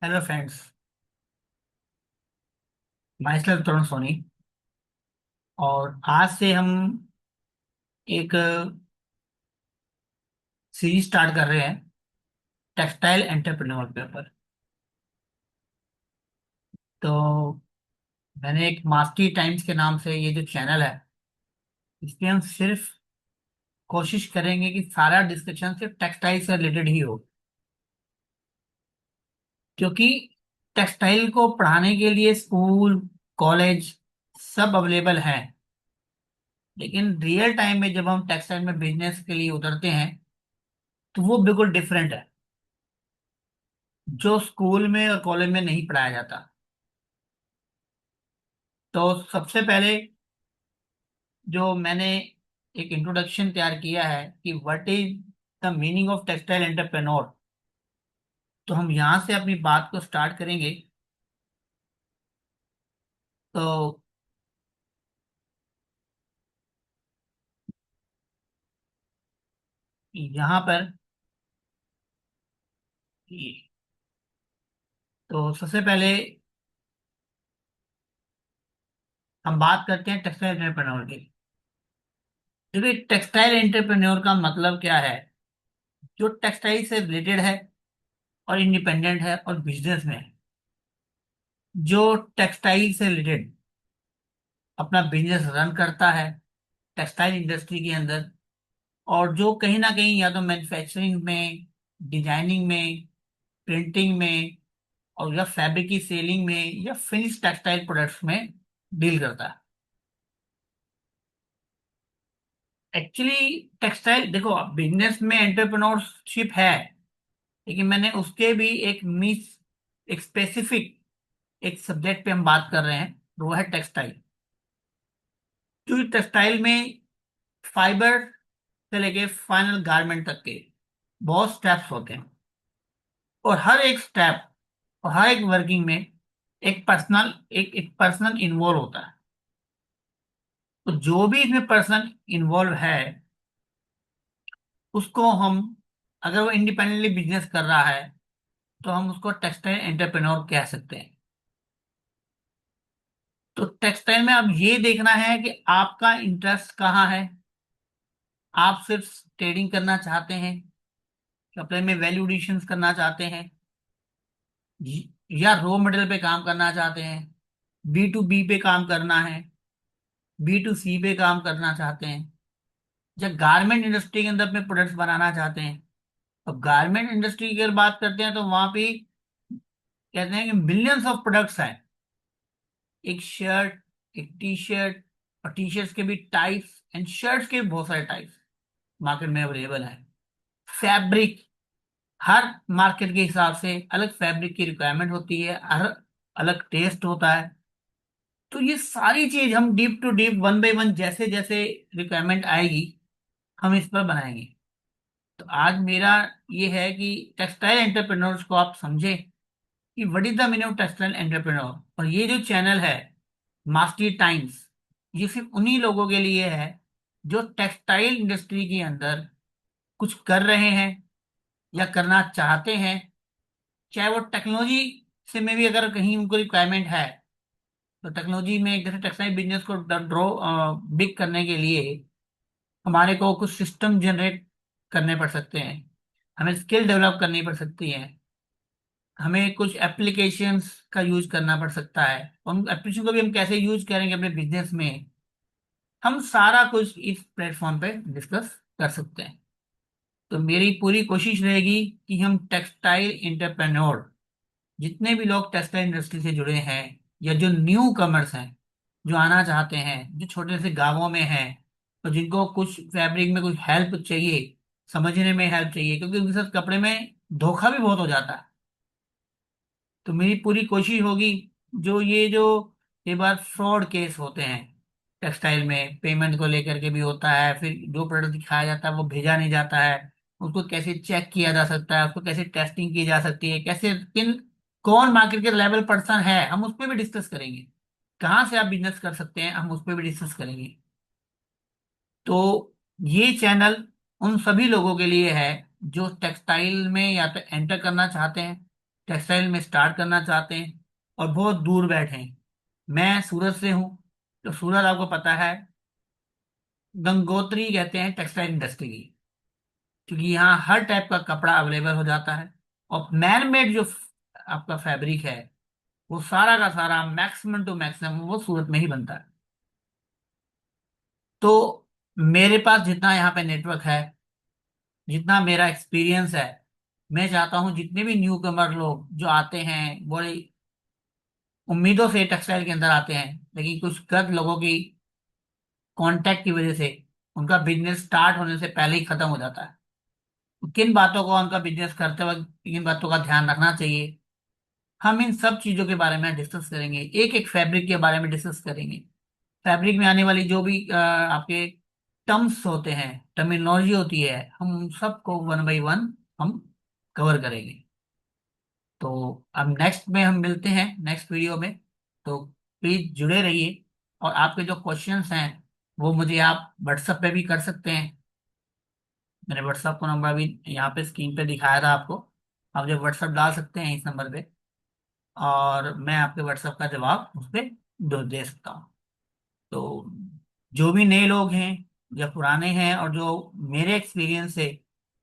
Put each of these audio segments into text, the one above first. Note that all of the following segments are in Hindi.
Hello friends. माई सेल्फ तरुण सोनी। और आज से हम एक सीरीज स्टार्ट कर रहे हैं टेक्सटाइल एंटरप्रेन्योर के ऊपर। तो मैंने एक मास्टी टाइम्स के नाम से ये जो चैनल है, इसमें हम सिर्फ कोशिश करेंगे कि सारा डिस्कशन सिर्फ टेक्सटाइल से रिलेटेड ही हो, क्योंकि टेक्सटाइल को पढ़ाने के लिए स्कूल, कॉलेज सब अवेलेबल हैं। लेकिन रियल टाइम में जब हम टेक्सटाइल में बिजनेस के लिए उतरते हैं तो वो बिल्कुल डिफरेंट है, जो स्कूल में और कॉलेज में नहीं पढ़ाया जाता। तो सबसे पहले जो मैंने एक इंट्रोडक्शन तैयार किया है कि what is the meaning of textile entrepreneur, तो हम यहाँ से अपनी बात को स्टार्ट करेंगे। तो यहाँ पर तो सबसे पहले हम बात करते हैं टेक्सटाइल एंटरप्रेन्योर की। देखिए, टेक्सटाइल एंटरप्रेन्योर का मतलब क्या है? जो टेक्सटाइल से रिलेटेड है और इंडिपेंडेंट है और बिजनेस में है, जो टेक्सटाइल से रिलेटेड अपना बिजनेस रन करता है टेक्सटाइल इंडस्ट्री के अंदर, और जो कहीं ना कहीं या तो मैन्युफैक्चरिंग में, डिजाइनिंग में, प्रिंटिंग में, और या फैब्रिक की सेलिंग में या फिनिश टेक्सटाइल प्रोडक्ट्स में डील करता है। एक्चुअली टेक्सटाइल देखो, बिजनेस में एंटरप्रेन्योरशिप है, लेकिन मैंने उसके भी एक स्पेसिफिक एक सब्जेक्ट पे हम बात कर रहे हैं, वो है टेक्सटाइल। क्योंकि टेक्सटाइल में फाइबर से लेके फाइनल गारमेंट तक के बहुत स्टेप्स होते हैं, और हर एक स्टेप और हर एक वर्किंग में एक पर्सनल इन्वॉल्व होता है। तो जो भी इसमें पर्सनल इन्वॉल्व है, उसको हम, अगर वो इंडिपेंडेंटली बिजनेस कर रहा है, तो हम उसको टेक्सटाइल एंटरप्रेन्योर कह सकते हैं। तो टेक्सटाइल में अब ये देखना है कि आपका इंटरेस्ट कहाँ है। आप सिर्फ ट्रेडिंग करना चाहते हैं, कपड़े में वैल्यू एडिशन करना चाहते हैं, या रॉ मटेरियल पे काम करना चाहते हैं, बी टू बी पे काम करना है, बी टू सी पे काम करना चाहते हैं, या गारमेंट इंडस्ट्री के अंदर अपने प्रोडक्ट्स बनाना चाहते हैं। अब गारमेंट इंडस्ट्री की अगर बात करते हैं तो वहां पे कहते हैं कि मिलियंस ऑफ प्रोडक्ट्स हैं। एक शर्ट, एक टी शर्ट, और टी शर्ट्स के भी टाइप्स एंड शर्ट्स के भी बहुत सारे टाइप्स मार्केट में अवेलेबल है। फैब्रिक, हर मार्केट के हिसाब से अलग फैब्रिक की रिक्वायरमेंट होती है, हर अलग टेस्ट होता है। तो ये सारी चीज हम deep to deep one by one जैसे जैसे रिक्वायरमेंट आएगी, हम इस पर बनाएंगे। तो आज मेरा ये है कि टेक्सटाइल एंटरप्रेन्योर्स को आप समझे कि what is the meaning of textile entrepreneur. और ये जो चैनल है मास्टरी टाइम्स, ये सिर्फ उन्हीं लोगों के लिए है जो टेक्सटाइल इंडस्ट्री के अंदर कुछ कर रहे हैं या करना चाहते हैं। चाहे वो टेक्नोलॉजी से में भी अगर कहीं उनको रिक्वायरमेंट है, तो टेक्नोलॉजी में जैसे टेक्सटाइल बिजनेस को ड्रॉ बिग करने के लिए हमारे को कुछ सिस्टम जनरेट करने पड़ सकते हैं, हमें स्किल डेवलप करनी पड़ सकती है, हमें कुछ एप्लीकेशंस का यूज करना पड़ सकता है। उन एप्लीकेशन को भी हम कैसे यूज करेंगे अपने बिजनेस में, हम सारा कुछ इस प्लेटफॉर्म पे डिस्कस कर सकते हैं। तो मेरी पूरी कोशिश रहेगी कि हम टेक्सटाइल इंटरप्रेन्योर, जितने भी लोग टेक्सटाइल इंडस्ट्री से जुड़े हैं या जो न्यू कमर्स हैं, जो आना चाहते हैं, जो छोटे से गांवों में हैं, तो जिनको कुछ फैब्रिक में कुछ हेल्प चाहिए, समझने में हेल्प चाहिए, क्योंकि उनके साथ कपड़े में धोखा भी बहुत हो जाता है। तो मेरी पूरी कोशिश होगी, जो कई बार फ्रॉड केस होते हैं टेक्सटाइल में, पेमेंट को लेकर के भी होता है, फिर जो प्रोडक्ट दिखाया जाता है वो भेजा नहीं जाता है, उसको कैसे चेक किया जा सकता है, उसको कैसे टेस्टिंग की जा सकती है, कैसे किन कौन मार्केट के लेवल पर्सन है, हम उस पर भी डिस्कस करेंगे। कहाँ से आप बिजनेस कर सकते हैं, हम उस पर भी डिस्कस करेंगे। तो ये चैनल उन सभी लोगों के लिए है जो टेक्सटाइल में या तो एंटर करना चाहते हैं, टेक्सटाइल में स्टार्ट करना चाहते हैं और बहुत दूर बैठे हैं। मैं सूरत से हूँ, तो सूरत आपको पता है गंगोत्री कहते हैं टेक्सटाइल इंडस्ट्री की, क्योंकि यहाँ हर टाइप का कपड़ा अवेलेबल हो जाता है। और मैन मेड जो आपका फैब्रिक है, वो सारा का सारा मैक्सिमम टू मैक्सिमम वो सूरत में ही बनता है। तो मेरे पास जितना यहाँ पे नेटवर्क है, जितना मेरा एक्सपीरियंस है, मैं चाहता हूँ जितने भी न्यू कमर लोग जो आते हैं बड़ी उम्मीदों से टेक्सटाइल के अंदर आते हैं, लेकिन कुछ गलत लोगों की कांटेक्ट की वजह से उनका बिजनेस स्टार्ट होने से पहले ही खत्म हो जाता है। किन बातों को उनका बिजनेस करते वक्त किन बातों का ध्यान रखना चाहिए, हम इन सब चीजों के बारे में डिस्कस करेंगे। एक एक फैब्रिक के बारे में डिस्कस करेंगे। फैब्रिक में आने वाली जो भी आपके टर्म्स होते हैं, टर्मिनोलॉजी होती है, हम उन सबको वन बाय वन हम कवर करेंगे। तो अब नेक्स्ट में हम मिलते हैं नेक्स्ट वीडियो में। तो प्लीज जुड़े रहिए। और आपके जो क्वेश्चंस हैं वो मुझे आप व्हाट्सएप पे भी कर सकते हैं। मैंने व्हाट्सएप का नंबर अभी यहाँ पे स्क्रीन पे दिखाया था आपको। आप जो व्हाट्सएप डाल सकते हैं इस नंबर पे, और मैं आपके व्हाट्सएप का जवाब उस पर दे सकता हूँ। तो जो भी नए लोग हैं या पुराने हैं, और जो मेरे एक्सपीरियंस से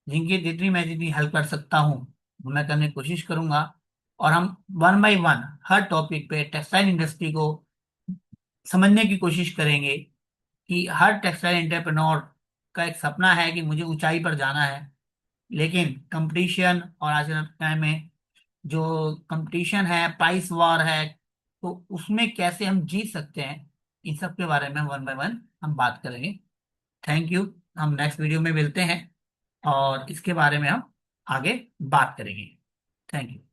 जिनकी जितनी हेल्प कर सकता हूँ वो मैं करने की कोशिश करूंगा। और हम one by one her topic पे टेक्सटाइल इंडस्ट्री को समझने की कोशिश करेंगे कि हर टेक्सटाइल एंटरप्रेन्योर का एक सपना है कि मुझे ऊंचाई पर जाना है। लेकिन कंपटीशन और आज के टाइम में जो कंपटीशन है, प्राइस वॉर है, तो उसमें कैसे हम जीत सकते हैं, इन सब के बारे में वन बाय वन हम बात करेंगे। Thank you. हम नेक्स्ट वीडियो में मिलते हैं और इसके बारे में हम आगे बात करेंगे। Thank you.